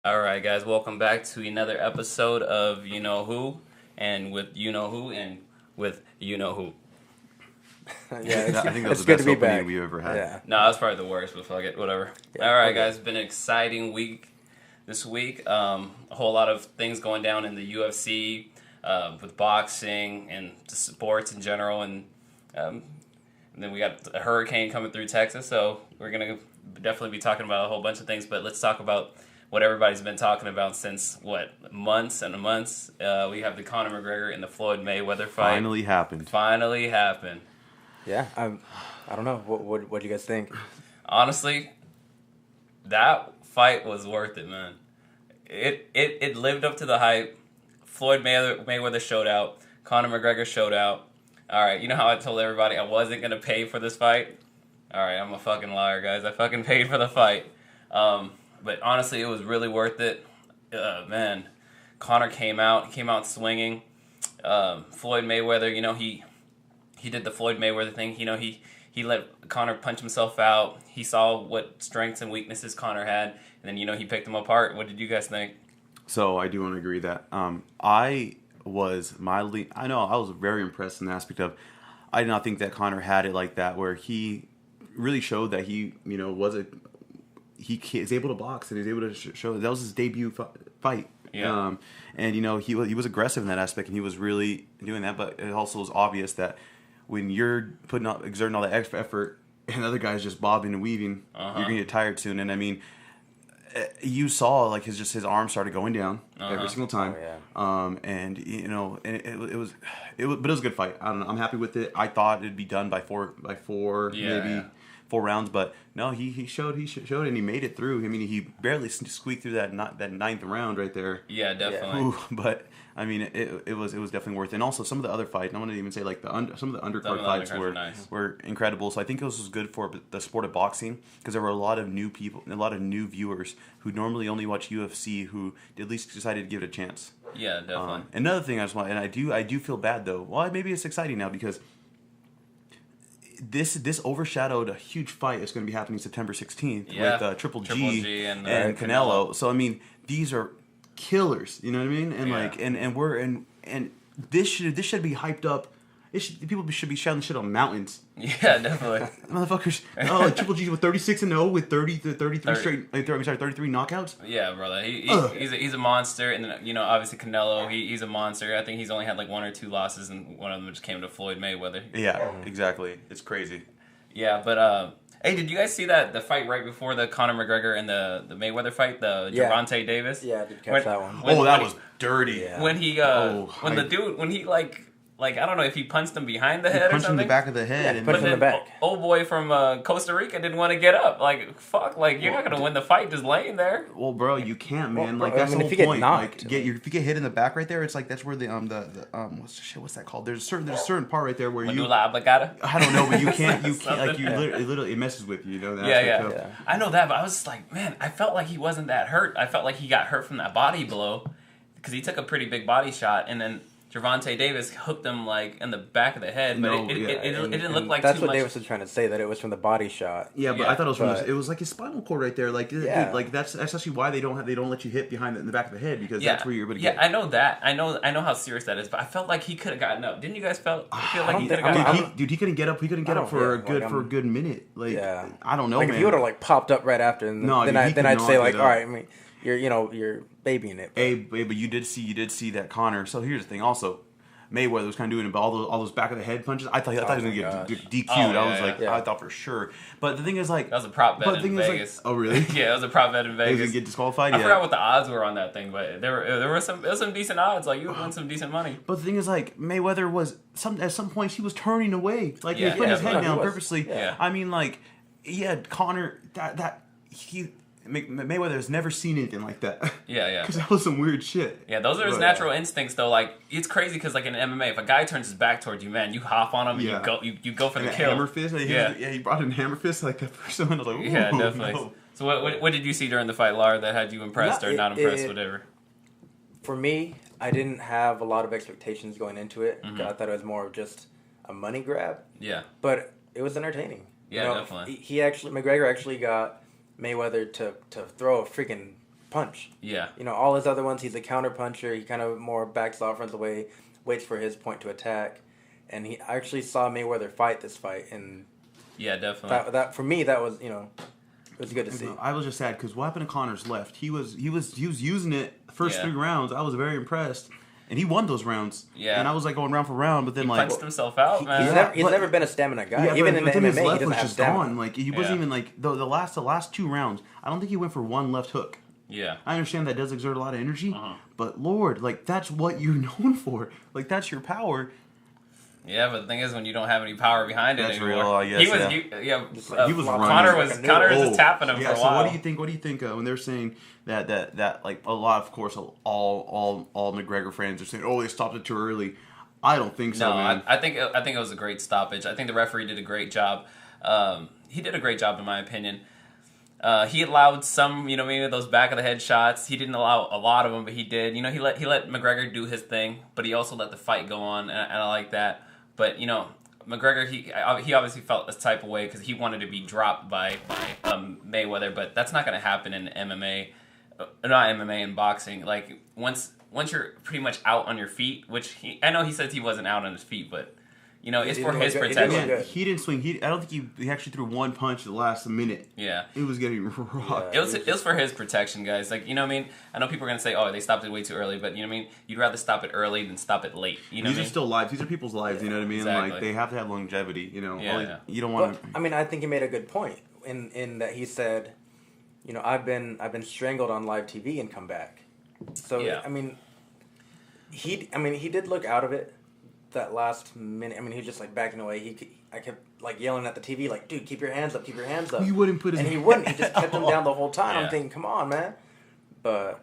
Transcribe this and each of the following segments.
All right, guys, welcome back to another episode of You Know Who, and with You Know Who, and with You Know Who. Yeah, I think that was it's the good best to be opening back. we've ever had. Yeah. No, that's probably the worst, but fuck it, whatever. Yeah, All right, okay. guys, it's been an exciting week this week. A whole lot of things going down in the UFC, with boxing and just sports in general, and then we got a hurricane coming through Texas, so we're going to definitely be talking about a whole bunch of things, but let's talk about what everybody's been talking about since, months and months. We have the Conor McGregor and the Floyd Mayweather fight. Finally happened. Finally happened. Yeah, I don't know. What do you guys think? Honestly, that fight was worth it, man. It lived up to the hype. Floyd Mayweather showed out. Conor McGregor showed out. All right, you know how I told everybody I wasn't going to pay for this fight? All right, I'm a fucking liar, guys. I fucking paid for the fight. But honestly, it was really worth it. Man, Conor came out swinging. Floyd Mayweather, he did the Floyd Mayweather thing. He let Conor punch himself out. He saw what strengths and weaknesses Conor had, and then he picked him apart. What did you guys think? So I do want to agree that I was very impressed in the aspect of I did not think that Conor had it like that, where he really showed that he is able to box and he's able to show that was his debut fight. Yeah. And he was aggressive in that aspect, and he was really doing that. But it also was obvious that when you're exerting all that extra effort, and the other guy's just bobbing and weaving, you're gonna get tired soon. And I mean, you saw like his arms started going down every single time. Oh, yeah. And it was a good fight. I don't know. I'm happy with it. I thought it'd be done by four, maybe 4 rounds, but no, he showed and he made it through. I mean, he barely squeaked through that 9th round right there. Yeah, definitely. Ooh, but I mean, it was definitely worth it. And also some of the other fights, I want to even say like some of the undercard fights were incredible. So I think this was good for the sport of boxing, because there were a lot of new people, a lot of new viewers who normally only watch UFC, who at least decided to give it a chance. Yeah, definitely. Another thing and I do feel bad though. Well, maybe it's exciting now because this overshadowed a huge fight that's going to be happening September 16th with Triple G and Canelo. So I mean, these are killers. You know what I mean? And like and this should be hyped up. People should be shouting shit on mountains. Yeah, definitely. Motherfuckers. Oh, Triple G with 36-0 with 33 33 knockouts. Yeah, brother. He's a monster, and then obviously Canelo. He's a monster. I think he's only had like 1 or 2 losses, and one of them just came to Floyd Mayweather. Yeah, exactly. It's crazy. Yeah, but hey, did you guys see the fight right before the Conor McGregor and the Mayweather fight, the Gervonta Davis? Yeah, I did catch that one. That was dirty. Yeah. When he I don't know if he punched him behind the head or Punched him something. in the back of the head. Yeah, and punched him in the back. Old boy from Costa Rica didn't want to get up. Like, fuck, like you're not gonna win the fight just laying there. Well, bro, you can't, man. Well, Like that's the whole if you get point. knocked, if you get hit in the back right there, it's like that's where the what's that called? There's a certain part right there where Medulla oblongata. I don't know, but you can't like you literally it messes with you, that Yeah. I know that, but I was just like, man, I felt like he wasn't that hurt. I felt like he got hurt from that body blow because he took a pretty big body shot, and then Gervonta Davis hooked him like in the back of the head, but it didn't look like that's too what much. Davis was trying to say, that it was from the body shot. Yeah, but I thought it was like his spinal cord right there. Like, Yeah. like that's actually why they don't let you hit behind in the back of the head, because that's where you're able to get. Yeah, I know that. I know how serious that is, but I felt like he could have gotten up. Didn't you guys feel like he could have gotten up? Dude, he couldn't get up. He couldn't get up for a good minute. Like, I don't know, like man. if you would have like popped up right after, and then I'd say like, all right, I mean, you're babying it. Hey, but you did see that Conor. So here's the thing, also. Mayweather was kind of doing about all those back of the head punches. I thought he was going to get DQ'd. I thought for sure. But the thing is, like, that was a prop bet in Vegas. Oh really? Yeah, it was a prop bet in Vegas. He was going to get disqualified. I forgot what the odds were on that thing, but there were some decent odds. Like you would win some decent money. But the thing is, like, Mayweather was at some points he was turning away, like he was putting his head down purposely. Yeah. I mean, like, Conor Mayweather has never seen anything like that. Yeah. Because that was some weird shit. Yeah, those are his natural instincts, though. Like, it's crazy because, like, in MMA, if a guy turns his back towards you, man, you hop on him and you go for the kill. Hammer fist? He brought in hammer fist like that first one. I was like, ooh, yeah, definitely. No. So what did you see during the fight, Lara, that had you impressed or not impressed, whatever? For me, I didn't have a lot of expectations going into it. Mm-hmm. I thought it was more of just a money grab. Yeah. But it was entertaining. Yeah, definitely. McGregor actually got Mayweather to throw a freaking punch. Yeah. You know, all his other ones, he's a counter puncher. He kind of more backs off, runs away, waits for his point to attack. And he actually saw Mayweather fight this fight, and yeah, definitely. That for me, that was, you know, it was good to see. I was just sad because what happened to Connor's left? He was using it first 3 rounds. I was very impressed, and he won those rounds. Yeah, and I was like going round for round, but then he like punched himself out, man. He's never been a stamina guy. Yeah, even in the MMA, his left he doesn't was have just stamina. gone. Like he wasn't even like the last 2 rounds. I don't think he went for one left hook. Yeah, I understand that does exert a lot of energy, but Lord, like that's what you're known for. Like that's your power. Yeah, but the thing is, when you don't have any power behind it That's anymore, real, yes, he was running. Connor was just tapping him for a while. So what do you think when they're saying that like a lot, of course, all McGregor fans are saying, oh, they stopped it too early. I don't think so, man. I think it was a great stoppage. I think the referee did a great job. He did a great job, in my opinion. He allowed some, you know, maybe those back of the head shots. He didn't allow a lot of them, but he did. You know, he let McGregor do his thing, but he also let the fight go on, and I like that. But you know, McGregor, he obviously felt a type of way because he wanted to be dropped by Mayweather, but that's not going to happen in MMA, not MMA in boxing. Like once you're pretty much out on your feet, which I know he says he wasn't out on his feet, but you know, it's for his protection. He didn't swing. I don't think he actually threw one punch the last minute. Yeah. It was getting rocked. Yeah, it was for his protection, guys. Like, you know what I mean? I know people are going to say, oh, they stopped it way too early, but you know what I mean? You'd rather stop it early than stop it late. You know These are still lives. These are people's lives, you know what I mean? Exactly. Like, they have to have longevity, you know? Yeah. You don't want to... I mean, I think he made a good point in that he said, you know, I've been strangled on live TV and come back. So, yeah. I mean, he did look out of it. That last minute, I mean, he was just like backing away. I kept like yelling at the TV, like, "Dude, keep your hands up, keep your hands up." He wouldn't put his, and he wouldn't. He just kept them down the whole time. Yeah. I'm thinking, come on, man. But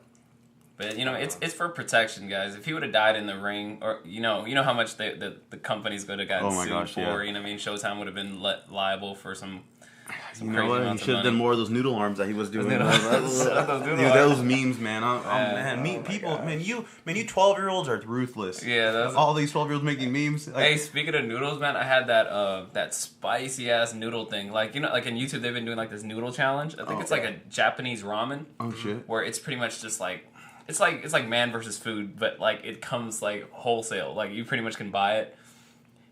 you know, it's for protection, guys. If he would have died in the ring, or you know how much the company's going to get sued for. Yeah. You know what I mean? Showtime would have been liable for some. You know what? He should have done more of those noodle arms that he was doing. Those memes, man. People, man, you 12-year-olds are ruthless. Yeah, all these 12-year-olds making memes. Like, hey, speaking of noodles, man, I had that spicy ass noodle thing. Like, you know, like in YouTube, they've been doing like this noodle challenge. I think it's like a Japanese ramen. Oh shit! Where it's pretty much just like it's like man versus food, but like it comes like wholesale. Like you pretty much can buy it.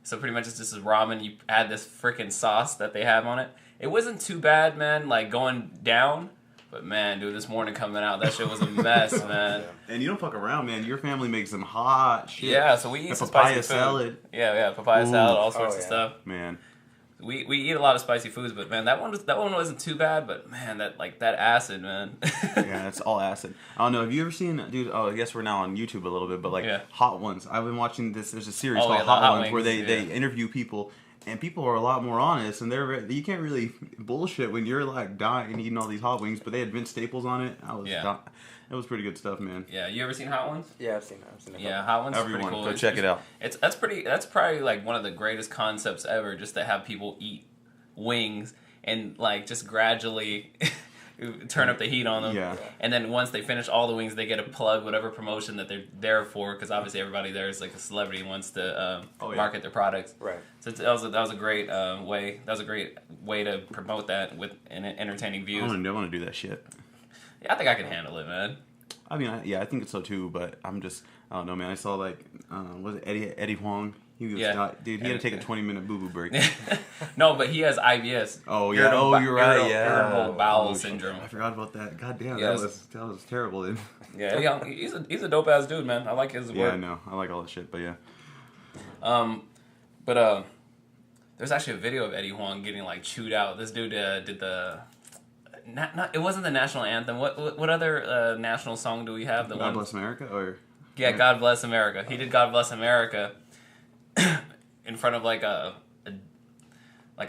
So pretty much it's just this ramen. You add this freaking sauce that they have on it. It wasn't too bad, man, like going down. But, man, dude, this morning coming out, that shit was a mess, man. And you don't fuck around, man. Your family makes some hot shit. Yeah, so we eat some papaya spicy salad. Food. Yeah, papaya salad, all sorts of stuff. Man. We eat a lot of spicy foods, but, man, that one wasn't too bad. But, man, that acid, man. Yeah, it's all acid. I don't know. Have you ever seen, dude, I guess we're now on YouTube a little bit, but, like, Hot Ones. I've been watching this. There's a series called Hot Ones where they interview people. And people are a lot more honest, and you can't really bullshit when you're like dying eating all these hot wings. But they had Vince Staples on it. It was pretty good stuff, man. Yeah, you ever seen Hot Ones? Yeah, I've seen it. Yeah, Hot Ones. Everyone, pretty cool. Go check it out. That's probably like one of the greatest concepts ever, just to have people eat wings and like just gradually turn up the heat on them. Yeah. And then once they finish all the wings, they get to plug whatever promotion that they're there for, because obviously everybody there is like a celebrity and wants to market their products. Right. So that was a great way. That was a great way to promote that with an entertaining views. I want to do that shit. Yeah, I think I can handle it, man. I mean, I think so too. But I don't know, man. I saw like, was it Eddie Huang? He was dude. He had to take a 20-minute boo-boo break. No, but he has IBS. Oh yeah. You're right. Irritable bowel syndrome. I forgot about that. God damn, yes. that was terrible. Then. Yeah, he's a dope ass dude, man. I like his work. Yeah, I know. I like all that shit, but yeah. There's actually a video of Eddie Huang getting like chewed out. This dude did the. It wasn't the national anthem. What other national song do we have? God Bless America, or God Bless America. He did God Bless America in front of like a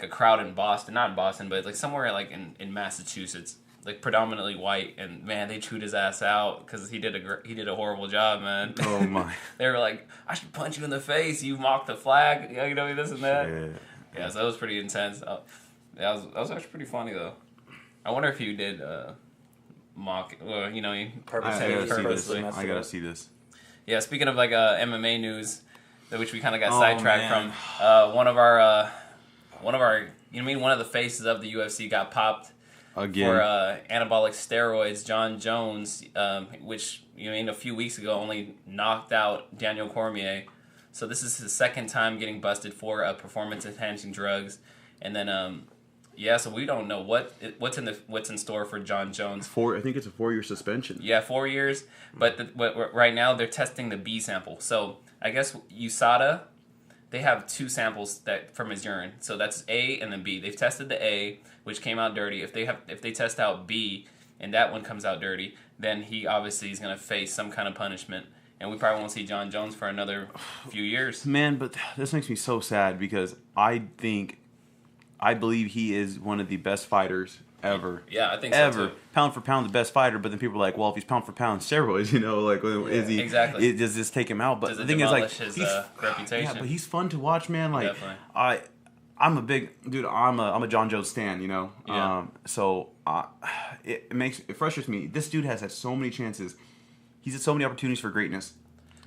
crowd in Boston, not in Boston, but like somewhere like in Massachusetts, like predominantly white. And man, they chewed his ass out because he did a horrible job, man. Oh my! They were like, I should punch you in the face. You mocked the flag. You know this and that. Yeah, so that was pretty intense. That was actually pretty funny though. I wonder if you did mock, purposely. I gotta see this. Yeah, speaking of like MMA news, which we kind of got sidetracked from, one of our, one of the faces of the UFC got popped. Again. for anabolic steroids. John Jones, which a few weeks ago only knocked out Daniel Cormier. So this is his second time getting busted for performance enhancing drugs, and then so we don't know what's in store for John Jones. I think it's a 4-year suspension. Yeah, 4 years. But right now they're testing the B sample. So I guess USADA, they have 2 samples from his urine. So that's A and then B. They've tested the A, which came out dirty. If they test out B and that one comes out dirty, then he obviously is going to face some kind of punishment. And we probably won't see John Jones for another few years. Man, but this makes me so sad because I believe he is one of the best fighters ever. Yeah, I think so ever. too. Pound for pound, the best fighter. But then people are like, well, if he's pound for pound steroids, is he? Exactly. Does this take him out? But does the it thing is, like, demolish his reputation? Yeah, but he's fun to watch, man. Like, definitely. I'm a big dude. I'm a John Jones stan, Yeah. So it frustrates me. This dude has had so many chances. He's had so many opportunities for greatness.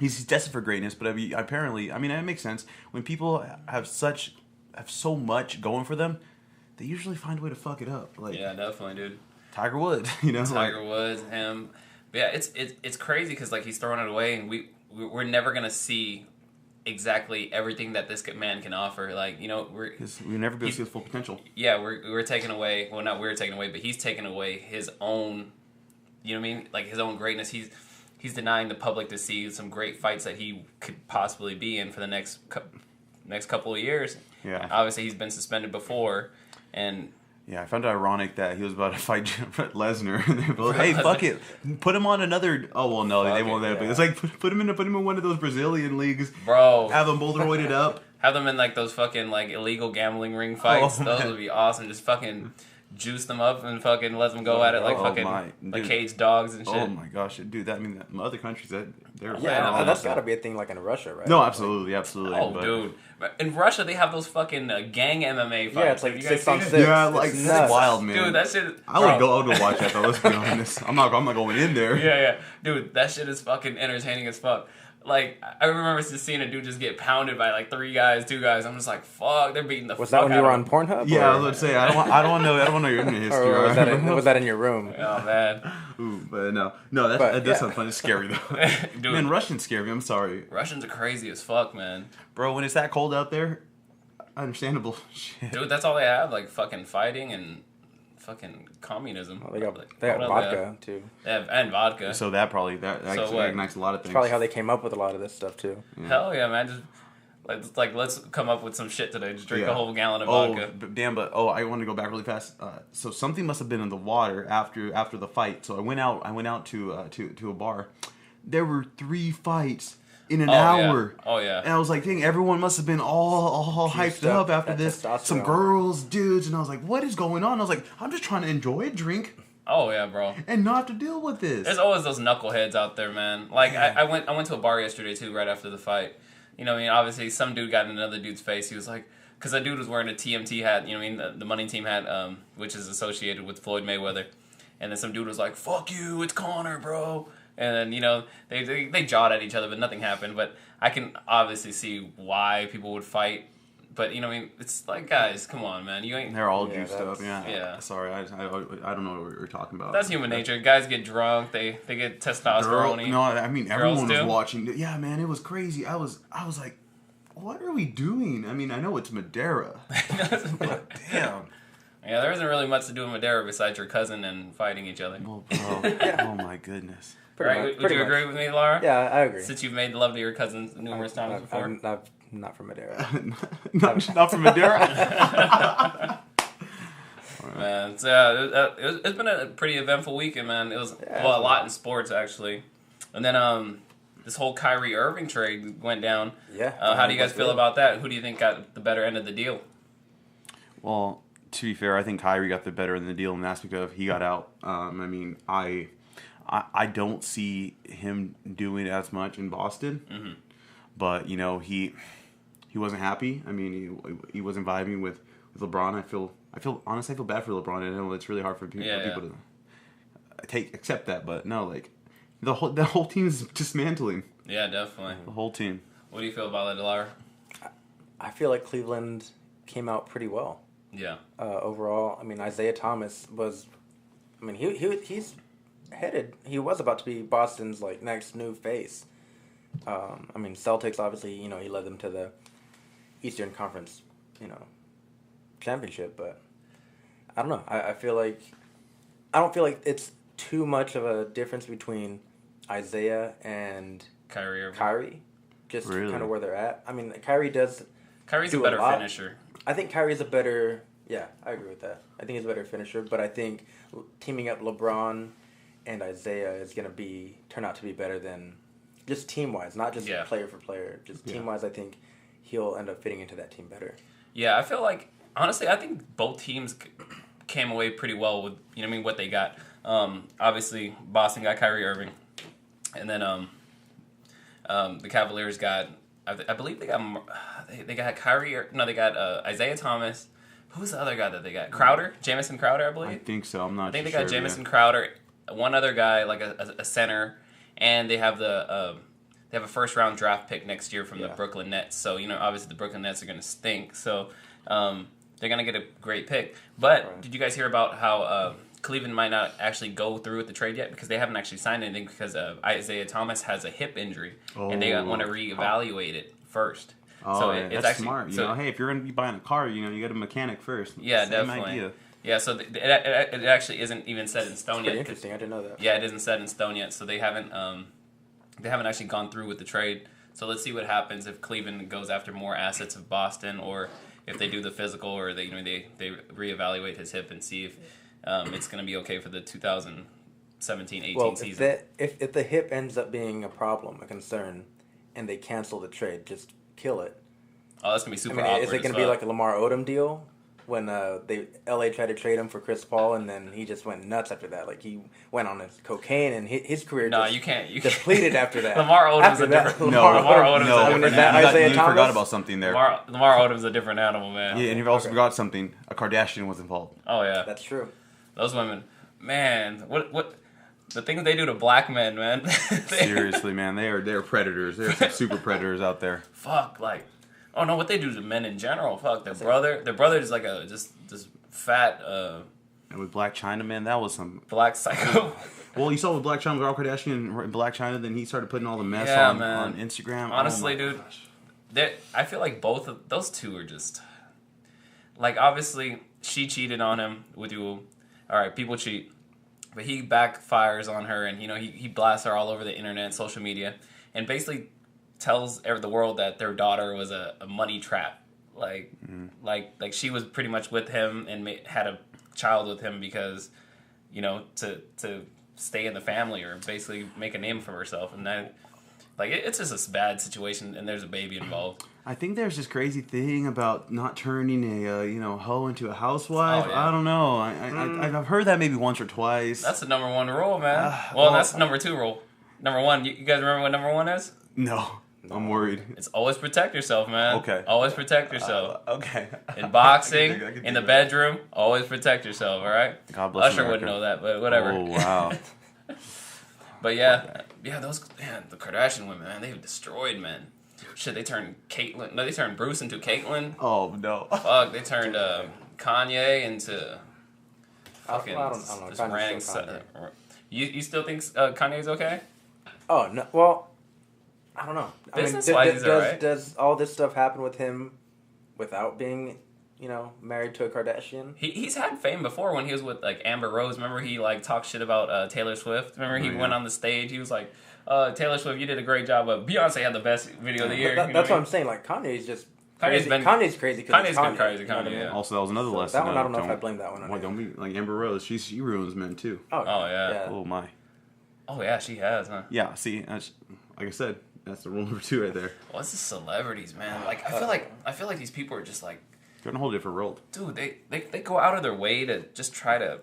He's destined for greatness, but apparently, it makes sense when people have so much going for them. They usually find a way to fuck it up. Like, yeah, definitely, dude. Tiger Woods, Tiger Woods, him. But yeah, it's crazy because like he's throwing it away, and we're never gonna see exactly everything that this man can offer. Like we'll never be able to see his full potential. Yeah, we're taking away. Well, not we're taking away, but he's taking away his own. You know what I mean? Like his own greatness. He's denying the public to see some great fights that he could possibly be in for the next couple of years. Yeah. Obviously, he's been suspended before, and yeah, I found it ironic that he was about to fight Lesnar, and they both, hey, fuck it, put him on another. Oh well, no, they won't. Yeah. It's like put him in one of those Brazilian leagues, bro. Have them both roided up. Have them in like those fucking like illegal gambling ring fights. Those would be awesome. Just fucking juice them up and fucking let them go at it like like caged dogs and shit. Oh my gosh, dude! Other countries they're that's got to be a thing like in Russia, right? No, absolutely. Dude, in Russia they have those fucking gang MMA fights. Yeah, it's like 6 on 6. Yeah, like that's wild, man. Dude, that shit. I would go watch that though. Let's be honest. I'm not going in there. Yeah, dude, that shit is fucking entertaining as fuck. Like, I remember just seeing a dude just get pounded by like 2 guys. I'm just like, fuck, they're beating the fuck out of him. Was that when you were on Pornhub? Yeah, I was about to say, I don't know your internet history. Or was that in your room? Oh, man. Ooh, but no, that does sound fun. It's scary, though. Dude, man, Russians scare me. I'm sorry. Russians are crazy as fuck, man. Bro, when it's that cold out there, understandable. Shit. Dude, that's all they have, like fucking fighting and fucking communism. Well, they got vodka too. And vodka. So that ignites a lot of things. That's probably how they came up with a lot of this stuff too. Yeah. Hell yeah, man! Just let's come up with some shit today. Just drink a whole gallon of vodka. I want to go back really fast. So something must have been in the water after the fight. So I went out to a bar. There were 3 fights in an hour. Yeah. Oh yeah. And I was like, dang, everyone must have been all hyped up after this. Some girls, dudes, and I was like, what is going on? I was like, I'm just trying to enjoy a drink. Oh yeah, bro. And not have to deal with this. There's always those knuckleheads out there, man. Like I went to a bar yesterday too, right after the fight. Obviously some dude got in another dude's face. He was like, because that dude was wearing a TMT hat. The money team hat, which is associated with Floyd Mayweather. And then some dude was like, "Fuck you, it's Conor, bro." And then, they jawed at each other, but nothing happened. But I can obviously see why people would fight. But, it's like, guys, come on, man. You ain't... They're all juiced up, yeah. Sorry, I don't know what we're talking about. That's human nature. Guys get drunk. They get testosterone. Everyone was watching. Yeah, man, it was crazy. I was like, what are we doing? I know it's Madeira. But damn. Yeah, there isn't really much to do in Madeira besides your cousin and fighting each other. Oh, bro. Oh, my goodness. Would you agree with me, Laura? Yeah, I agree. Since you've made love to your cousins numerous times before. I'm not from Madeira. not from Madeira? Man, so it's been a pretty eventful weekend, man. It was a lot in sports, actually. And then this whole Kyrie Irving trade went down. Yeah. How do you guys feel about that? Who do you think got the better end of the deal? Well, to be fair, I think Kyrie got the better end of the deal in the aspect of he got out. I don't see him doing as much in Boston, but he wasn't happy. He wasn't vibing with LeBron. I feel bad for LeBron. I know it's really hard for people to accept that, but no, like the whole team is dismantling. Yeah, definitely. The whole team. What do you feel about that, Delar? I feel like Cleveland came out pretty well. Yeah. Overall, Isaiah Thomas was I mean, he's headed. He was about to be Boston's like next new face. I mean, Celtics obviously, you know, he led them to the Eastern Conference, you know, championship. But I don't know. I don't feel like it's too much of a difference between Isaiah and Kyrie. Just really? kind of where they're at. I mean, Kyrie's a better finisher. I think Kyrie's a better. Yeah, I agree with that. I think he's a better finisher, but I think teaming up LeBron and Isaiah is going to turn out to be better than just team wise, not just player for player. Just team wise, I think he'll end up fitting into that team better. Yeah, I feel like honestly, I think both teams came away pretty well with what they got. Obviously, Boston got Kyrie Irving, and then the Cavaliers got. I believe they got Kyrie. They got Isaiah Thomas. Who's the other guy that they got? Jamison Crowder, I believe. I think so. I'm not. I think they got Jamison Crowder, one other guy like a center, and they have a first round draft pick next year from the Brooklyn Nets. So obviously the Brooklyn Nets are going to stink. So they're going to get a great pick. But did you guys hear about how Cleveland might not actually go through with the trade yet because they haven't actually signed anything because Isaiah Thomas has a hip injury and they want to reevaluate it first. Oh, so it's actually smart. Hey, if you're going to be buying a car, you get a mechanic first. Yeah, Same definitely. idea. Yeah, so it actually isn't even set in stone yet. Interesting. I didn't know that. Yeah, it isn't set in stone yet, so they haven't actually gone through with the trade. So let's see what happens if Cleveland goes after more assets of Boston, or if they do the physical, or they reevaluate his hip and see if it's going to be okay for the 2017-18 season. If the hip ends up being a problem, a concern, and they cancel the trade, just kill it. Oh, that's going to be super awkward. Is it going to be like a Lamar Odom deal? When LA tried to trade him for Chris Paul, and then he just went nuts after that. Like, he went on his cocaine, and his career depleted after that. Lamar Odom's a different... Lamar Odom's a different animal. You forgot about something there. Lamar Odom's a different animal, man. Yeah, and you also forgot something. A Kardashian was involved. Oh, yeah. That's true. Those women, man, what... The things they do to black men, man. Seriously, man. They're predators. They're some super predators out there. Fuck, like... Oh no! What they do to men in general? Fuck their brother is like a just fat. And with Black China, man, that was some black psycho. Well, you saw with Black China, with Khloe Kardashian and Black China, then he started putting all the mess on Instagram. Honestly, dude, I feel like both of those two are just like, obviously she cheated on him with you. All right, people cheat, but he backfires on her, and he blasts her all over the internet, social media, and basically tells the world that their daughter was a money trap, like she was pretty much with him and had a child with him because to stay in the family or basically make a name for herself, and then it's just a bad situation, and there's a baby involved. I think there's this crazy thing about not turning a hoe into a housewife. Oh, yeah. I don't know. I've heard that maybe once or twice. That's the number one rule, man. Well, that's the number two rule. Number one, you guys remember what number one is? No. I'm worried. It's always protect yourself, man. Okay. Always protect yourself. Okay. In boxing, in the bedroom, always protect yourself, all right? God bless Usher wouldn't know that, but whatever. Oh, wow. But the Kardashian women, man, they've destroyed men. Shit, they turned Bruce into Caitlyn. Oh, no. Fuck, they turned Kanye into fucking I don't know. just ranting stuff. You still think Kanye's okay? Oh, no. Well, I don't know. Business-wise, he's alright. Does all this stuff happen with him without being, married to a Kardashian? He's had fame before when he was with Amber Rose. Remember he talked shit about Taylor Swift. Remember he went on the stage. He was like, Taylor Swift, you did a great job. But Beyonce had the best video of the year. That's what I'm saying. Like, Kanye's just crazy. Kanye's crazy. Kanye's been crazy. Kanye, yeah. Also, that was another lesson. That one, I don't know if I blame that one on him. Don't be like Amber Rose. She ruins men too. Oh yeah. Oh my. Oh yeah, she has, huh? Yeah. See, like I said, that's the rule number 2 right there. What's the celebrities, man? I feel like these people are just like, they're in a whole different world. Dude, they go out of their way to just try to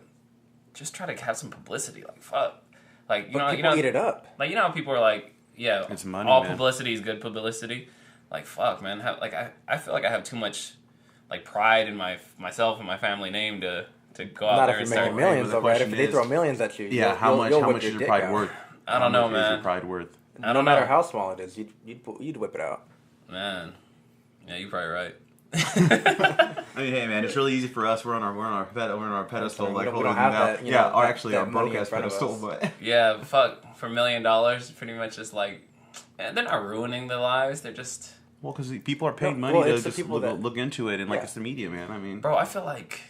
have some publicity. Like, fuck. Like, people eat it up. Like, how people are like, yeah, it's money, all man. publicity is good publicity. Like, fuck, man. I feel like I have too much pride in myself and my family name to go out there and start. Not if you're making millions, though, right? If they throw millions at you, yeah, how much is your pride worth? I don't know, man. How much is your pride worth? No matter how small it is, you'd whip it out. Man, yeah, you're probably right. I mean, hey man, it's really easy for us. We're on our pedestal, like we don't have that. Yeah, or that, actually that our broke ass money in front of pedestal, us. but Yeah, fuck, for $1 million, pretty much just like, and they're not ruining their lives. They're just, well, because people are paid No, money well, to it's the just people that- look into it, and like Yeah. it's the media, man. I mean, bro. I feel like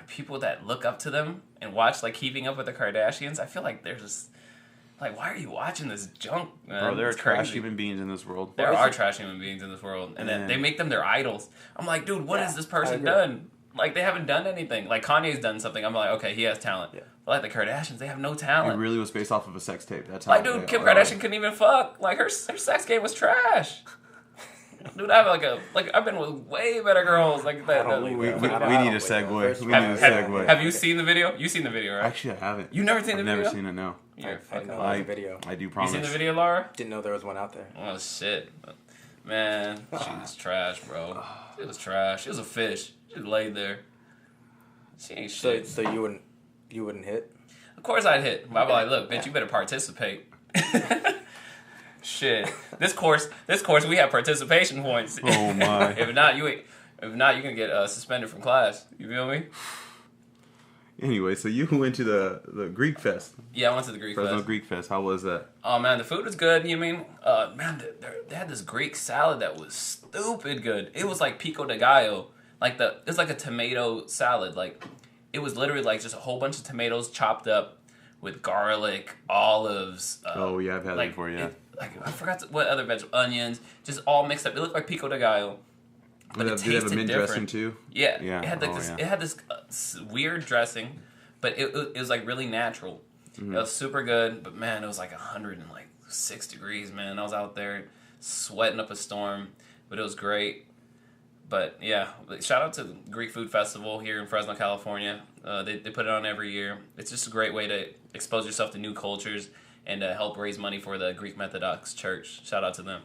people that look up to them and watch like Keeping Up with the Kardashians. I feel like they're just like, why are you watching this junk, man? bro, there are It's trash crazy. human beings in this world. There are trash human beings in this world, and then they make them their idols. I'm like, dude, what has this person agree. done? Like, they haven't done anything. Like, Kanye's done something. I'm like, okay, he has talent. Yeah. But like the Kardashians, they have no It talent. really was based off of a sex tape. That's Like, how dude, they Kim are. Kardashian couldn't even fuck. Like, her sex game was trash. Dude, I have I've been with way better girls. Like that. I don't We believe need that. a I don't segue. believe that. We need a Have, segue. have you seen the video? You've seen the video, right? Actually, I haven't. You've never seen the I've video? never seen it. No, You're I fucking know lying. the video. I do You promise. seen the video, Laura? Didn't know there was one out there. Oh shit, man, she was trash, bro. She was trash. She was a fish. She laid there. She ain't So shit. so you wouldn't hit? Of course I'd hit. But I'd be like, look, bitch, you better participate. Shit. This course, we have participation points. Oh my. If not, you're gonna get suspended from class. You feel me? Anyway, so you went to the Greek Fest, Yeah, I went to the Greek Fresno Fest. Greek Fest. How was that? Oh man, the food was good. You mean, man, they had this Greek salad that was stupid good. It was like pico de gallo, it's like a tomato salad. Like, it was literally like just a whole bunch of tomatoes chopped up with garlic, olives. Oh yeah, I've had that before. Yeah. I forgot what other vegetables, onions, just all mixed up. It looked like pico de gallo, but it Did they have a tasted mint different. dressing too? Yeah, Yeah. It had like this. Yeah. It had this weird dressing, but it was like really natural. Mm-hmm. It was super good, but man, it was like 106 degrees. Man, I was out there sweating up a storm, but it was great. But yeah, shout out to the Greek Food Festival here in Fresno, California. They put it on every year. It's just a great way to expose yourself to new cultures and help raise money for the Greek Methodist Church. Shout out to them.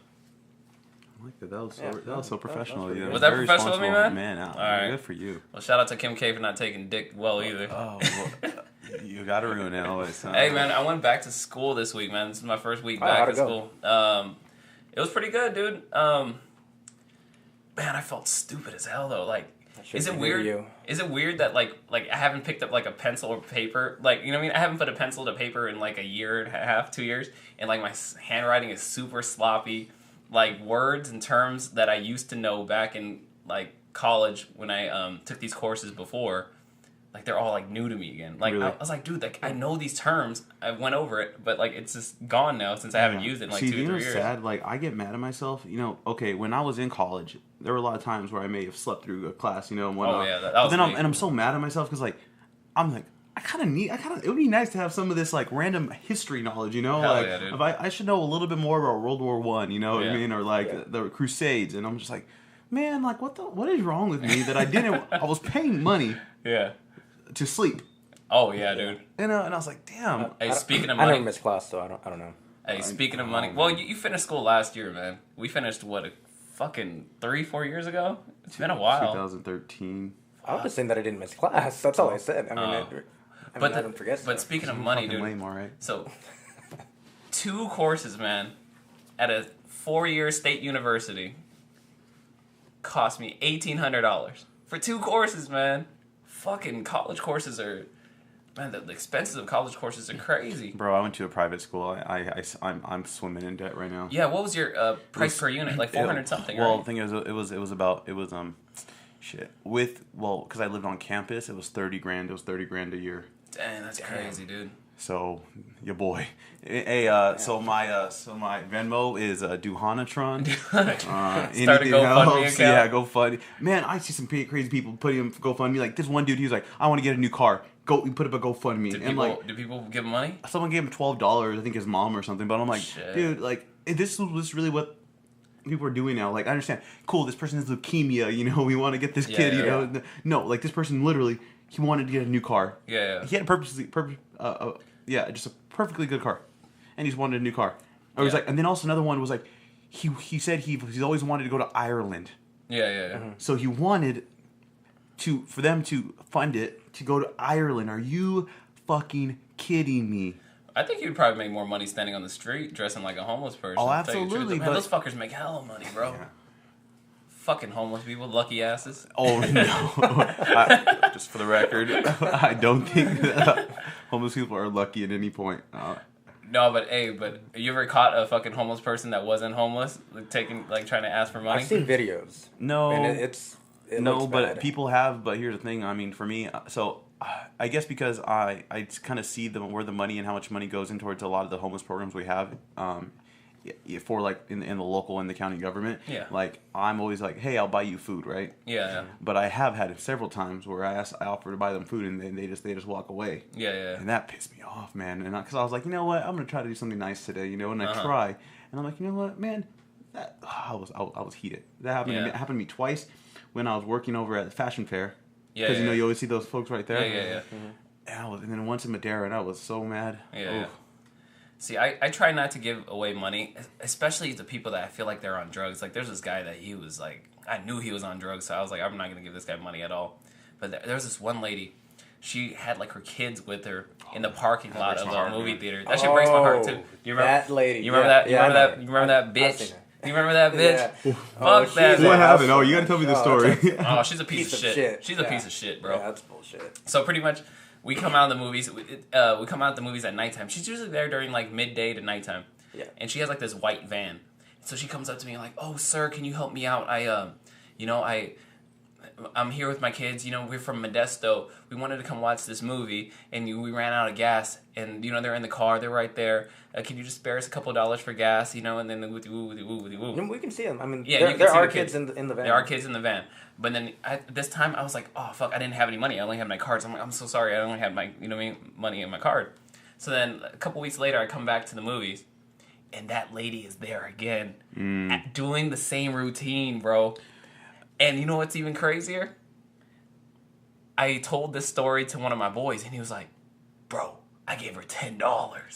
I like that. That was so, Yeah, that was so professional. pretty Yeah. good. Was that Very professional of me, responsible. man? Man, All right. good for you. Well, shout out to Kim K for not taking dick well either. Oh, well, you got to ruin it always. Huh? Hey man, I went back to school this week, man. This is my first week Oh, back how'd at it go? school. It was pretty good, dude. Man, I felt stupid as hell though. Like, should is it be weird? you. Is it weird that like I haven't picked up like a pencil or paper? Like, you know what I mean? I haven't put a pencil to paper in like a year and a half, 2 years, and like my handwriting is super sloppy. Like, words and terms that I used to know back in like college when I took these courses before, like they're all like new to me again. Like, Really? I was like, dude, like I know these terms. I went over it, but like it's just gone now since I haven't used it in like See, 2 or you know 3 what's years. sad? Like, I get mad at myself. You know, okay, when I was in college, there were a lot of times where I may have slept through a class, you know, and whatnot. Oh, yeah, that but was then me. I'm so mad at myself because, like, I'm like, it would be nice to have some of this, like, random history knowledge, you know? Hell like, yeah, dude. if I should know a little bit more about World War One, you know what I Yeah. mean? Or, like, the Crusades. And I'm just like, man, like, what is wrong with me that I was paying money Yeah. to sleep. Oh yeah, dude. You know, and I was like, damn. Hey, speaking of I never money. missed class, so I don't know. Hey, speaking of money. Well, you finished school last year, man. We finished what, a fucking 3-4 years ago. It's been a while. 2013. I was just saying that I didn't miss class. That's all I said. I mean, But I don't forget. But stuff. speaking of money, Fucking dude. lame, all right. So, 2 courses, man, at a 4-year state university cost me $1,800 for 2 courses, man. Fucking college courses are, man. The expenses of college courses are crazy. Bro, I went to a private school. I'm swimming in debt right now. Yeah, what was your price per unit? Like 400 something, Well, right? the thing is, shit. Because I lived on campus, it was 30 grand. It was 30 grand a year. Dang, that's crazy, dude. So, your boy. Hey, so my Venmo is Duhanatron. Start a Anything GoFundMe else? account. Yeah, GoFundMe. Man, I see some crazy people putting in GoFundMe. Like this one dude, he was like, "I want to get a new car." You put up a GoFundMe, Do people give him money? someone gave him $12. I think his mom or something. But I'm like, Shit. dude, like this was really what people are doing now. Like, I understand. Cool, this person has leukemia. You know, we want to get this kid. Yeah, You know, no, like this person literally, he wanted to get a new car. Yeah. He had just a perfectly good car, and he's wanted a new car. I was Yeah. like, and then also another one was like, he said he's always wanted to go to Ireland, Yeah. so he wanted for them to fund it to go to Ireland. Are you fucking kidding me? I think you'd probably make more money standing on the street dressing like a homeless person. Oh, to tell you the truth. absolutely, Man, but- those fuckers make hella money, bro. Yeah. Fucking homeless people, lucky asses. Oh no! Just for the record, I don't think that homeless people are lucky at any point. No, but you ever caught a fucking homeless person that wasn't homeless, trying to ask for money? I've seen videos. No, and it looks but bad. people have. But here's the thing. I mean, for me, so I guess because I kind of see where the money and how much money goes in towards a lot of the homeless programs we have. For like in the local and the county government, like I'm always like, hey, I'll buy you food, right? Yeah. But I have had it several times where I offer to buy them food and they just walk away. Yeah. And that pissed me off, man. And because I was like, you know what, I'm gonna try to do something nice today, and I try, and I'm like, you know what, man, I was heated. That happened. It happened to me twice when I was working over at the fashion fair. Because you always see those folks right there. Yeah. Mm-hmm. And then once in Madera, and I was so mad. Yeah. See, I try not to give away money, especially to people that I feel like they're on drugs. Like, there's this guy that he was like, I knew he was on drugs, so I was like, I'm not going to give this guy money at all. But there was this one lady, she had like her kids with her in the parking lot of the movie theater. That shit breaks my heart too. You remember that lady? You remember that? You remember that bitch? You remember that bitch? Yeah. Fuck that. What happened? Oh, you gotta tell me the story. Oh, she's a piece of shit. She's a piece of shit, bro. Yeah, that's bullshit. So pretty much, we come out of the movies. We come out of the movies at nighttime. She's usually there during like midday to nighttime. Yeah. And she has like this white van. So she comes up to me like, "Oh, sir, can you help me out? I'm here with my kids. We're from Modesto. We wanted to come watch this movie, and we ran out of gas. And they're in the car. They're right there. Can you just spare us a couple $2 for gas? And then woo. We can see them. I mean, yeah, there are kids in the van. There are kids in the van. But then this time I was like, oh fuck, I didn't have any money. I only had my cards. I'm like, I'm so sorry. I only had my money in my card. So then a couple weeks later, I come back to the movies, and that lady is there again, doing the same routine, bro. And you know what's even crazier? I told this story to one of my boys, and he was like, bro, I gave her $10.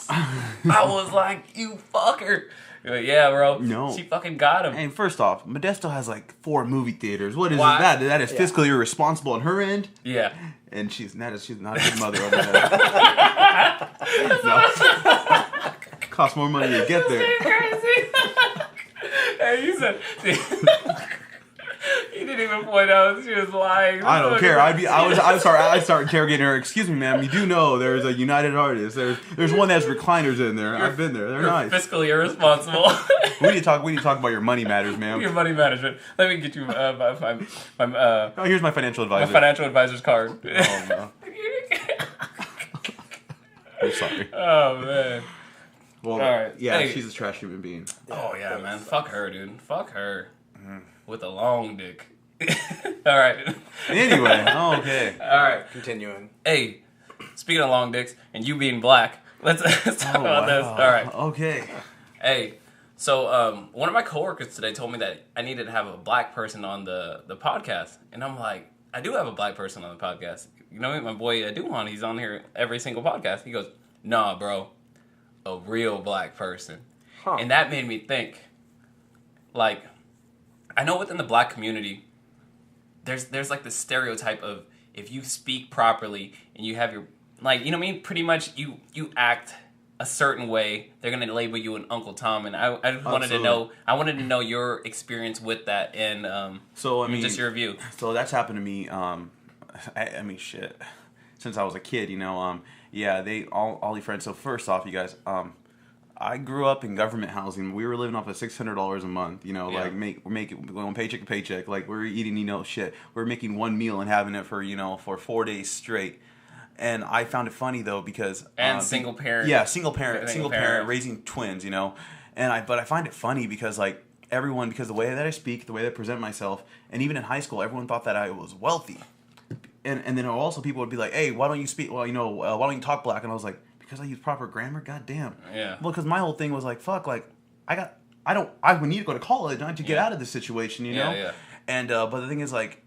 I was like, you fucker. Like, yeah, bro. No. She fucking got him. And first off, Modesto has like 4 movie theaters. What is that? That is fiscally irresponsible on her end. Yeah. And she's not a good mother over there. No. Costs more money to get there. Crazy. Hey, you said... He didn't even point out she was lying. I don't care. I'd start interrogating her. Excuse me, ma'am. You do know there's a United Artists. There's one that has recliners in there. I've been there. They're nice. Fiscally irresponsible. We need to talk about your money matters, ma'am. Your money management. Let me get you here's my financial advisor. My financial advisor's card. Oh no. I'm sorry. Oh man. Well, all right. Yeah, hey. She's a trash human being. Oh yeah, man. Fuck her, dude. Fuck her. With a long dick. All right. Anyway, okay. All right. Continuing. Hey, speaking of long dicks and you being black, let's talk about this. All right. Okay. Hey, so one of my coworkers today told me that I needed to have a black person on the podcast, and I'm like, I do have a black person on the podcast. You know, my boy Duhan, he's on here every single podcast. He goes, nah, bro, a real black person. Huh. And that made me think, like, I know within the black community, there's like this stereotype of if you speak properly and you have your, like, you know what I mean? Pretty much you act a certain way, they're going to label you an Uncle Tom. And I wanted to know your experience with that and just your view. So that's happened to me, I mean, shit, since I was a kid, all your friends. So first off, you guys, I grew up in government housing. We were living off of $600 a month. Like we're going paycheck to paycheck. Like we're eating, shit. We're making one meal and having it for 4 days straight. And I found it funny though because single parent. Yeah, single parent raising twins. But I find it funny because like everyone, because the way that I speak, the way that I present myself, and even in high school, everyone thought that I was wealthy. And then also people would be like, hey, why don't you speak? Well, why don't you talk black? And I was like, because I use proper grammar. God damn. Yeah. Well, because my whole thing was like, fuck, like I would need to go to college to get out of this situation, know. Yeah. And but the thing is, like,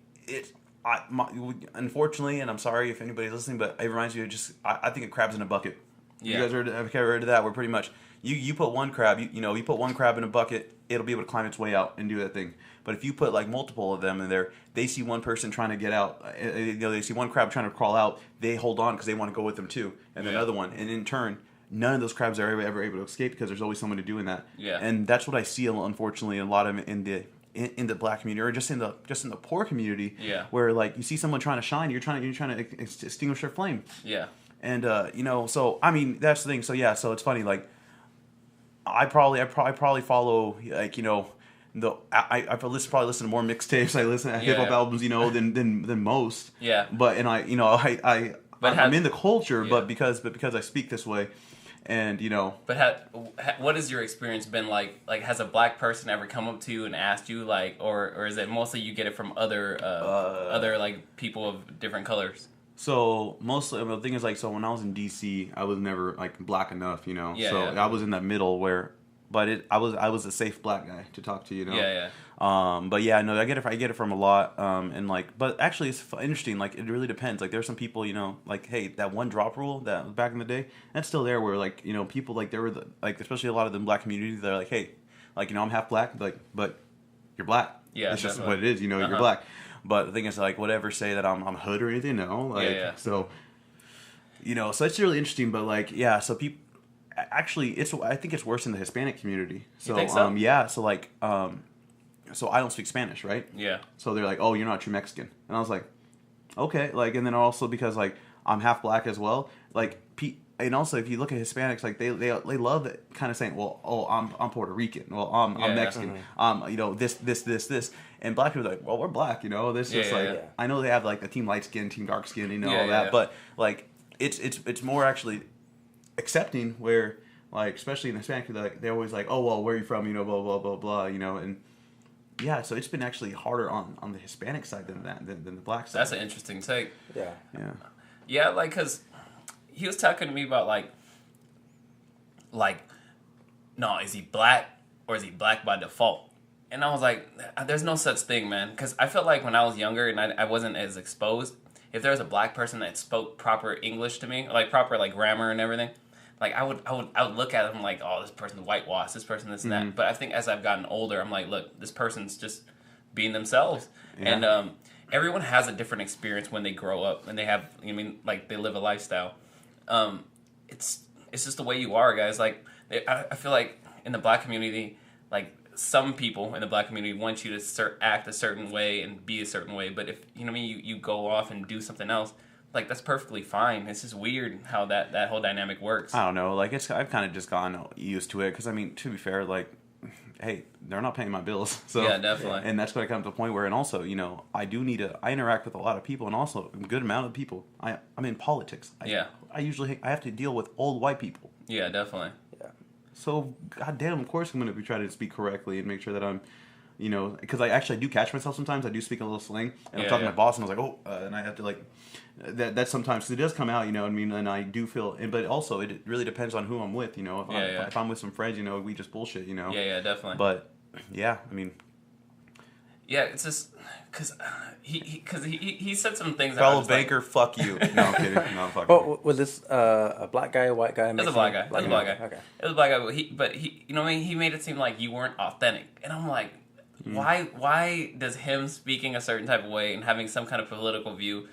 unfortunately, and I'm sorry if anybody's listening, but it reminds me of I think of crabs in a bucket. Yeah. You guys have heard of that? Where pretty much you put one crab, you put one crab in a bucket, it'll be able to climb its way out and do that thing. But if you put like multiple of them in there, they see one person trying to get out. They see one crab trying to crawl out. They hold on because they want to go with them too, and another one. And in turn, none of those crabs are ever able to escape because there's always someone to doing that. Yeah. And that's what I see, unfortunately, a lot of in in the black community or just in the poor community. Yeah. Where like you see someone trying to shine, you're trying to extinguish their flame. Yeah. And so I mean that's the thing. So yeah, so it's funny. Like I probably follow like I probably listen to more mixtapes. I listen to hip hop albums, than most. Yeah. But and I'm in the culture, but because I speak this way. And But what has your experience been like? Like, has a black person ever come up to you and asked you, like, or is it mostly you get it from other like people of different colors? So mostly the thing is like, so when I was in DC, I was never like black enough, Yeah, so yeah. I was in that middle where, but I was a safe black guy to talk to, Yeah. But yeah, no, I get it from a lot, and like, but actually it's interesting. Like, it really depends. Like, there's some people, like, hey, that one drop rule that was back in the day, that's still there. Where like, people like there were like, especially a lot of the black community, they're like, hey, like, I'm half black, like, but you're black. Yeah, it's just definitely. what it is. You're black. But the thing is, like, whatever, say that I'm hood or anything, no, like, so, so it's really interesting. But like, yeah, so people. Actually, I think it's worse in the Hispanic community. So, you think so? Yeah, so like, so I don't speak Spanish, right? Yeah. So they're like, oh, you're not true Mexican. And I was like, okay. Like, and then also because like I'm half black as well. Like, and also if you look at Hispanics, like they love it, kind of saying, well, oh, I'm Puerto Rican. Well, I'm Mexican. This. And black people are like, well, we're black. This is like, I know they have like a team light skin, team dark skin, all that. Yeah. But like, it's more actually accepting where like, especially in Hispanic, they're always like, oh, well, where are you from? Blah blah blah blah. And yeah, so it's been actually harder on the Hispanic side than the black side. That's an interesting take. Yeah. Yeah, like, because he was talking to me about, like, no, is he black or is he black by default? And I was like, there's no such thing, man. Because I felt like when I was younger and I wasn't as exposed, if there was a black person that spoke proper English to me, like proper like grammar and everything, like I would look at him like, oh, this person's whitewashed, this person this and that. But I think as I've gotten older, I'm like, look, this person's just being themselves. Yeah. And everyone has a different experience when they grow up and they have, like they live a lifestyle. It's just the way you are, guys. Like I feel like in the black community, like some people in the black community want you to act a certain way and be a certain way. But if you go off and do something else, like that's perfectly fine. It's just weird how that whole dynamic works. I don't know. Like I've kind of just gotten used to it because to be fair, like, hey, they're not paying my bills. So yeah, definitely. And that's going to come to a point where, and also, I interact with a lot of people, and also a good amount of people. I'm in politics. I have to deal with old white people. Yeah, definitely. Yeah. So goddamn, of course I'm going to be trying to speak correctly and make sure that I'm. Because I do catch myself sometimes. I do speak a little slang, and I'm talking to my boss, and I was like, oh, and I have to like, that sometimes, because it does come out, and I do feel, but also it really depends on who I'm with, if I'm with some friends, we just bullshit, Yeah, definitely. But, yeah, yeah, it's just, because he said some things. Fellow banker, like, fuck you. No, I'm kidding. No, I'm fucking. Well, was this a black guy, a white guy? It was a black guy. Okay. It was a black guy, but he he made it seem like you weren't authentic, and I'm like, why does him speaking a certain type of way and having some kind of political view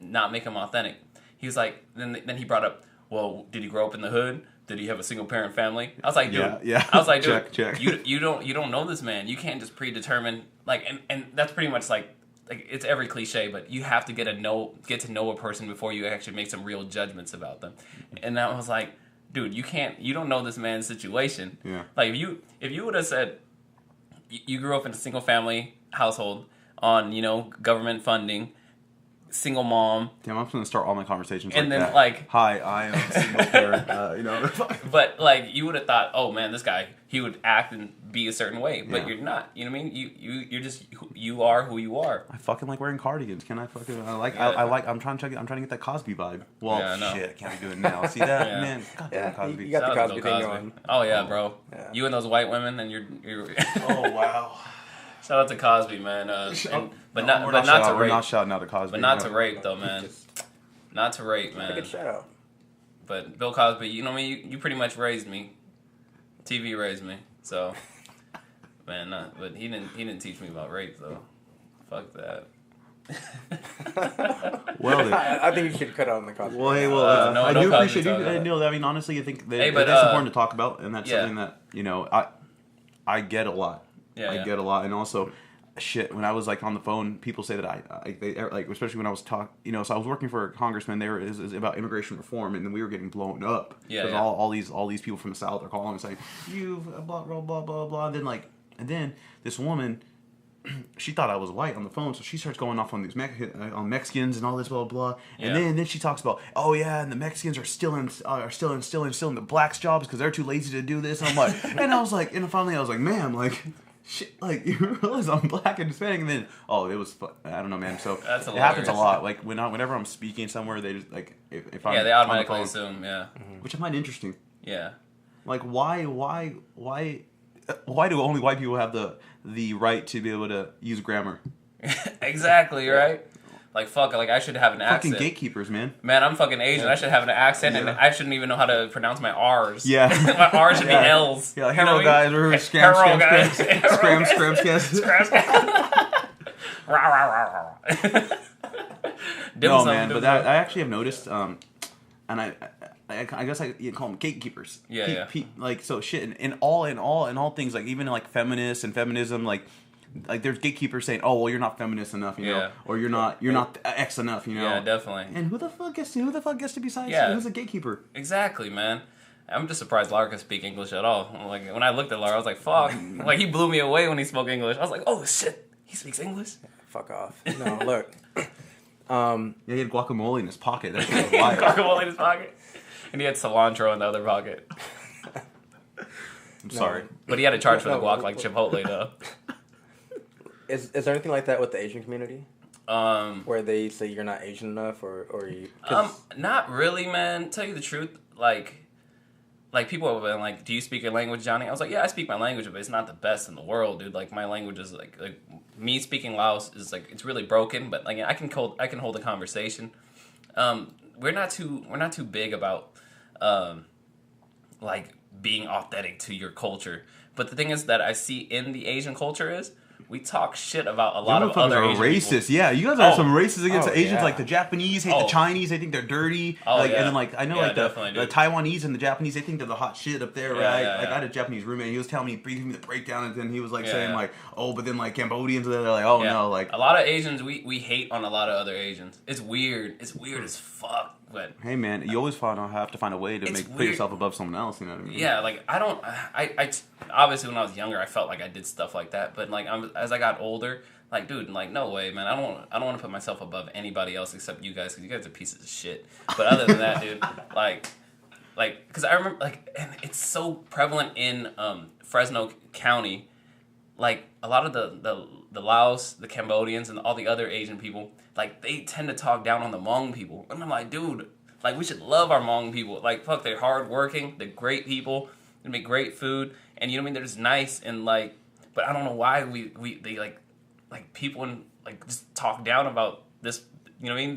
not make him authentic? He was like, then he brought up, well, did he grow up in the hood? Did he have a single parent family? I was like, dude, yeah. I was like, dude, check. You don't know this man. You can't just predetermine, like, and that's pretty much like it's every cliche, but you have to get to know a person before you actually make some real judgments about them. And I was like, dude, you don't know this man's situation. Yeah. Like if you would have said you grew up in a single family household on, government funding, single mom. Damn, I'm going to start all my conversations and like then, that. like, hi, I am a single parent, But, like, you would have thought, oh, man, this guy, he would act and be a certain way. But Yeah. you're not. You know what I mean? You're just, you are who you are. I fucking like wearing cardigans. Can I fucking, I'm trying to get that Cosby vibe. Well, Yeah, I know. shit, I can't be doing it now. See that? Yeah. Man, goddamn Cosby. You got the Shout out to Cosby Bill thing going. Oh, yeah, bro. Yeah. You and those white women, and you're Oh, wow. Shout out to Cosby, man. But not to We're rape. not shouting out to Cosby. But not to rape, though, man. Not to rape, A man. good shout out. But Bill Cosby, you know me. You pretty much raised me. TV raised me, so man. But he didn't teach me about rape though. Fuck that. Well, then. I think you should cut out on the Cosby. Well, hey, No, I no do Cosby appreciate talk you. about it. No, I mean, honestly, I think that Hey, but, that's important to talk about, and that's yeah. something that I get a lot. I get a lot, and also. Shit, when I was like on the phone, people say that they like, especially when I was so I was working for a congressman. There is about immigration reform, and then we were getting blown up because all these people from the South are calling and saying you blah blah blah blah blah. And then this woman, she thought I was white on the phone, so she starts going off on these on Mexicans and all this blah blah blah. And then she talks about and the Mexicans are still in the blacks' jobs because they're too lazy to do this. And I'm like, and I was like, and finally I was like, ma'am, like. Shit, like you realize I'm black and Hispanic, and then it was I don't know, man. So it happens a lot. Like whenever I'm speaking somewhere, they just like if I'm they automatically assume which I find interesting. Yeah, like why do only white people have the right to be able to use grammar? Exactly right. Like fuck, like I should have an accent. Fucking gatekeepers, man. Man, I'm fucking Asian. I should have an accent, and I shouldn't even know how to pronounce my R's. Yeah, my R's should be L's. Yeah, like hello guys, we're scram. No man, but that I actually have noticed, and I guess you call them gatekeepers. Like so shit, in all things, like even like feminists and feminism, like there's gatekeepers saying, "Oh, well, you're not feminist enough, you know, or you're not X enough, you know." Yeah, definitely. And who the fuck gets to be size? Who's a gatekeeper? Exactly, man. I'm just surprised Lara could speak English at all. Like when I looked at Lara, I was like, "Fuck!" Like he blew me away when he spoke English. I was like, "Oh shit, he speaks English." Fuck off. No, look. He had guacamole in his pocket. That's wild. Guacamole in his pocket, and he had cilantro in the other pocket. I'm sorry, but he had to charge for the guac like Chipotle though. Is there anything like that with the Asian community? Where they say you're not Asian enough, or you? Not really, man. Tell you the truth, like people have been like, "Do you speak your language, Johnny?" I was like, "Yeah, I speak my language, but it's not the best in the world, dude. Like my language is like me speaking Laos is like it's really broken, but like I can hold a conversation. We're not too big about like being authentic to your culture. But the thing is that I see in the Asian culture is we talk shit about a lot of other Asian racist. people. Yeah, you guys are some racist against the Asians. Like the Japanese hate the Chinese. They think they're dirty. And then I know the Taiwanese and the Japanese. They think they're the hot shit up there, right? Like I had a Japanese roommate. He was telling me, giving me the breakdown, and then he was like saying like, oh, but then like Cambodians, they're like, oh no, like a lot of Asians. We hate on a lot of other Asians. It's weird. It's weird as fuck. But hey, man, you always have to find a way to put yourself above someone else. You know what I mean? Yeah, like I obviously when I was younger, I felt like I did stuff like that. But like as I got older, like dude, like no way, man. I don't want to put myself above anybody else except you guys because you guys are pieces of shit. But other than that, dude, like because I remember and it's so prevalent in Fresno County, like a lot of the Laos, the Cambodians, and all the other Asian people. Like, they tend to talk down on the Hmong people. And I'm like, dude, like, we should love our Hmong people. Like, fuck, they're hardworking. They're great people. They make great food. And, you know what I mean? They're just nice. And, like, but I don't know why they people, like, just talk down about this, you know what I mean?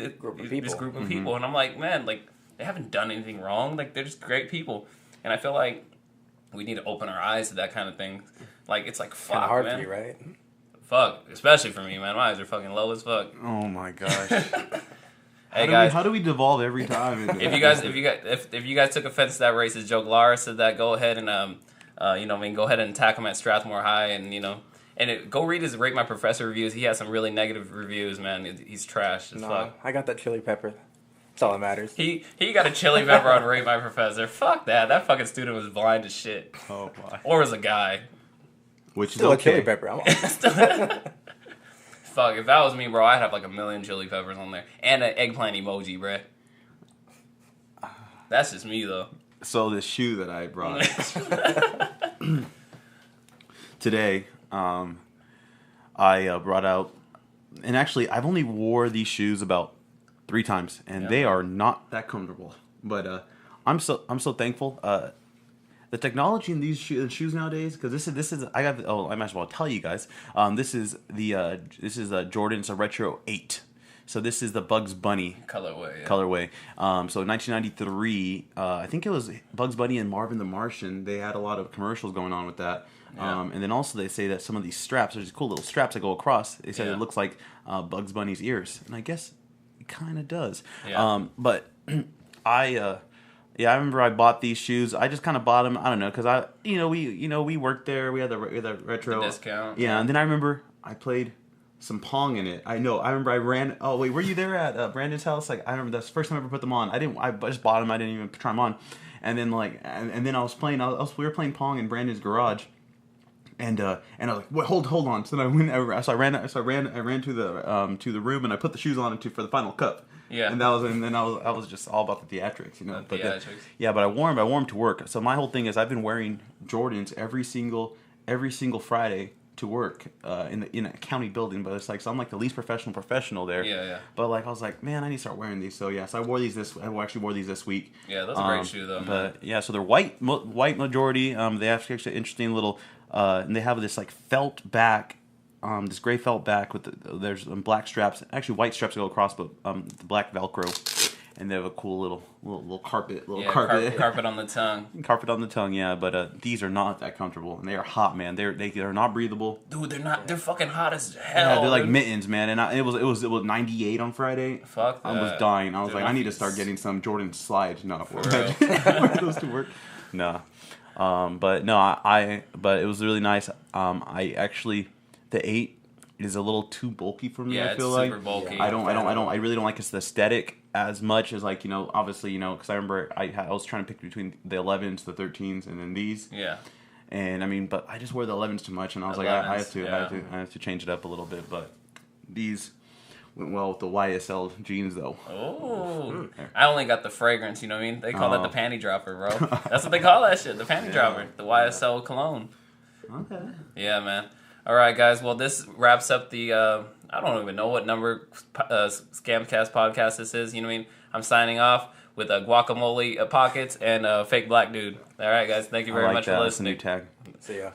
This group of people. And I'm like, man, like, they haven't done anything wrong. Like, they're just great people. And I feel like we need to open our eyes to that kind of thing. Like, it's like, fuck, hard man. for you, right? Fuck, especially for me, man. My eyes are fucking low as fuck. Oh my gosh. Hey guys, how do we devolve every time? If you guys took offense to that racist joke, Lara said that. Go ahead and go ahead and attack him at Strathmore High, and go read his Rate My Professor reviews. He has some really negative reviews, man. He's trash as fuck. I got that chili pepper. That's all that matters. He got a chili pepper on Rate My Professor. Fuck that. That fucking student was blind as shit. Oh my. Or was a guy. Which still is okay. A chili pepper. Fuck, if that was me, bro, I'd have like 1 million chili peppers on there. And an eggplant emoji, bro. That's just me, though. So the shoe that I brought today, I brought out... And actually, I've only wore these shoes about 3 times. And they are not that comfortable. But I'm so thankful. The technology in these shoes nowadays, because this is I might as well tell you guys. This is Jordan. It's a Retro 8. So this is the Bugs Bunny colorway. So 1993, I think it was Bugs Bunny and Marvin the Martian. They had a lot of commercials going on with that. Yeah. And then also they say that some of these straps, there's these cool little straps that go across. They said it looks like Bugs Bunny's ears, and I guess it kind of does. Yeah. But I remember I bought these shoes. I just kind of bought them. I don't know, because we worked there. We had the retro The discount. Yeah, and then I remember I played some Pong in it. I remember I ran. Oh wait, were you there at Brandon's house? Like I remember that's the first time I ever put them on. I just bought them. I didn't even try them on. And then and then I was playing. We were playing Pong in Brandon's garage. And I was like, "Wait, hold on." So then I ran to the room and I put the shoes on for the final cup. Yeah. And I was just all about the theatrics, you know. But I wore them to work. So my whole thing is I've been wearing Jordans every single Friday to work in a county building, but it's like, so I'm like the least professional there. Yeah. But like I was like, man, I need to start wearing these. So yeah, so I actually wore these this week. Yeah, that's a great shoe though. But yeah, so they're white majority. They have actually interesting little, and they have this like felt back, this gray felt back with there's black straps, actually white straps that go across, but the black Velcro. And they have a cool little carpet, carpet on the tongue. Carpet on the tongue, yeah. But these are not that comfortable, and they are hot, man. They are not breathable. Dude, they're not. They're fucking hot as hell. Yeah, they're like mittens, man. And it was 98 on Friday. Fuck that. I was dying. I was like, I need to start getting some Jordan slides. No, for real. Those to work. No, but it was really nice. I actually the 8 is a little too bulky for me. Yeah, I feel it's like super bulky. I really don't like its aesthetic as much as like, obviously, because I remember I was trying to pick between the 11s, the 13s, and then these. Yeah. And I mean, but I just wear the 11s too much, and I was like, I have to change it up a little bit. But these went well with the YSL jeans, though. Oh, I only got the fragrance. You know what I mean? They call that the panty dropper, bro. That's what they call that shit, the panty dropper, the YSL cologne. Okay. Yeah, man. All right, guys. Well, this wraps up the. I don't even know what number Scamcast podcast this is. You know what I mean? I'm signing off with a guacamole pockets and a fake black dude. All right, guys. Thank you very much for listening. That's a new tag. See ya.